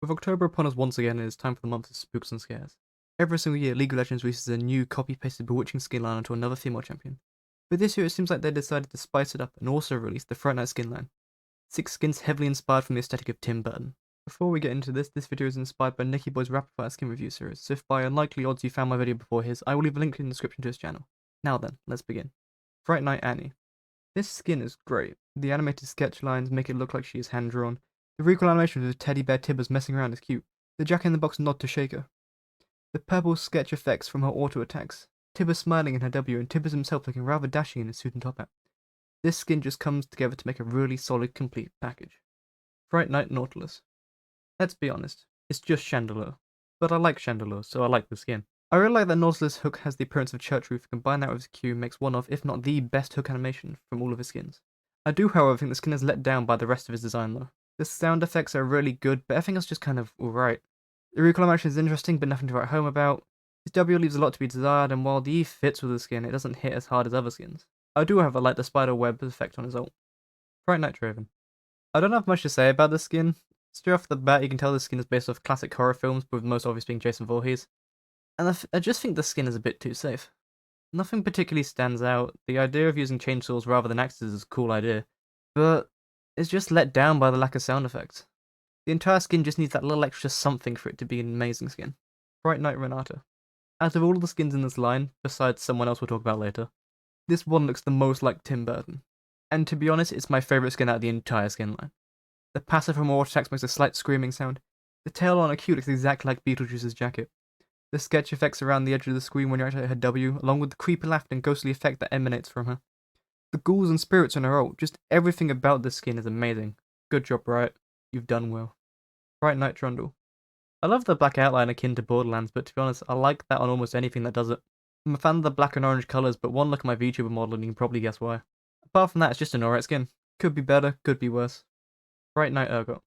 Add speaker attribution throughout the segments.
Speaker 1: With October upon us once again, it is time for the month of spooks and scares. Every single year, League of Legends releases a new copy-pasted bewitching skin line onto another female champion. But this year it seems like they decided to spice it up and also release the Fright Night skin line. 6 skins heavily inspired from the aesthetic of Tim Burton. Before we get into this video is inspired by Nicky Boy's Rapid Fire skin review series, so if by unlikely odds you found my video before his, I will leave a link in the description to his channel. Now then, let's begin. Fright Night Annie. This skin is great. The animated sketch lines make it look like she is hand-drawn. The recoil animation of the teddy bear Tibbers messing around is cute. The jack-in-the-box nod to Shaker. The purple sketch effects from her auto attacks. Tibbers smiling in her W and Tibbers himself looking rather dashing in his suit and top hat. This skin just comes together to make a really solid, complete package. Fright Night Nautilus. Let's be honest, it's just Chandelure. But I like Chandelure, so I like the skin. I really like that Nautilus' hook has the appearance of Church Roof, and combine that with his Q makes one of, if not the best hook animation from all of his skins. I do, however, think the skin is let down by the rest of his design though. The sound effects are really good, but everything else just kind of alright. The recoil animation is interesting, but nothing to write home about. His W leaves a lot to be desired, and while the E fits with the skin, it doesn't hit as hard as other skins. I do, however, like the spider web effect on his ult. Fright Night Draven. I don't have much to say about this skin. Straight off the bat, you can tell this skin is based off classic horror films, with the most obvious being Jason Voorhees. And I just think the skin is a bit too safe. Nothing particularly stands out. The idea of using chainsaws rather than axes is a cool idea, but it's just let down by the lack of sound effects. The entire skin just needs that little extra something for it to be an amazing skin. Fright Night Renata. Out of all of the skins in this line, besides someone else we'll talk about later, this one looks the most like Tim Burton. And to be honest, it's my favourite skin out of the entire skin line. The passive from auto attacks makes a slight screaming sound. The tail on her Q looks exactly like Beetlejuice's jacket. The sketch effects around the edge of the screen when you're actually at her W, along with the creepy laugh and ghostly effect that emanates from her. The ghouls and spirits on her ult, just everything about this skin is amazing. Good job, Riot. You've done well. Fright Night Trundle. I love the black outline akin to Borderlands, but to be honest, I like that on almost anything that does it. I'm a fan of the black and orange colours, but one look at my VTuber model and you can probably guess why. Apart from that, it's just an alright skin. Could be better, could be worse. Fright Night Urgot.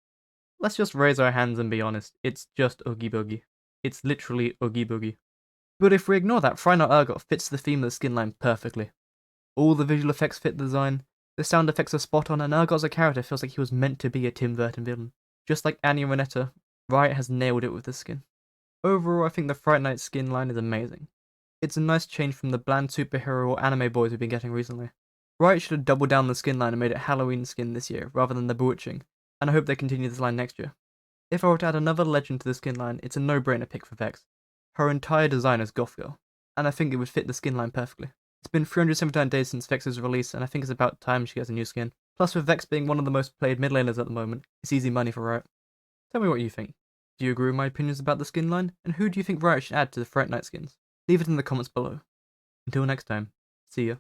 Speaker 1: Let's just raise our hands and be honest, it's just Oogie Boogie. It's literally Oogie Boogie. But if we ignore that, Fright Night Urgot fits the theme of the skin line perfectly. All the visual effects fit the design, the sound effects are spot on, and Urgot as a character feels like he was meant to be a Tim Burton villain. Just like Annie and Renetta, Riot has nailed it with this skin. Overall, I think the Fright Night skin line is amazing. It's a nice change from the bland superhero or anime boys we've been getting recently. Riot should have doubled down the skin line and made it Halloween skin this year, rather than the bewitching, and I hope they continue this line next year. If I were to add another legend to the skin line, it's a no-brainer pick for Vex. Her entire design is goth girl, and I think it would fit the skin line perfectly. It's been 379 days since Vex's release, and I think it's about time she gets a new skin. Plus, with Vex being one of the most played mid laners at the moment, it's easy money for Riot. Tell me what you think. Do you agree with my opinions about the skin line, and who do you think Riot should add to the Fright Night skins? Leave it in the comments below. Until next time, see ya.